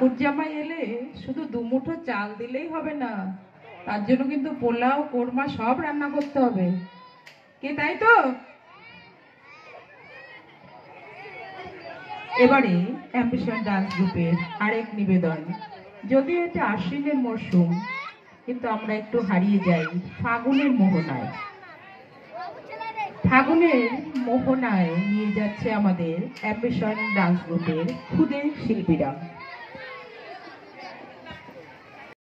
ঠাকুর জামাই এলে শুধু দুমুঠো চাল দিলেই হবে না, তার জন্য কিন্তু পোলাও কোরমা সব রান্না করতে হবে। কে তাই তো? এবারে অ্যাম্বিশন ডান্স গ্রুপের আরেক নিবেদন। যদিও এটা আশ্বিনের মরশুম, কিন্তু আমরা একটু হারিয়ে যাই ফাগুনের মোহনায়। ফাগুনের মোহনায় নিয়ে যাচ্ছে আমাদের অ্যাম্বিশন ডান্স গ্রুপের খুদে শিল্পীরা।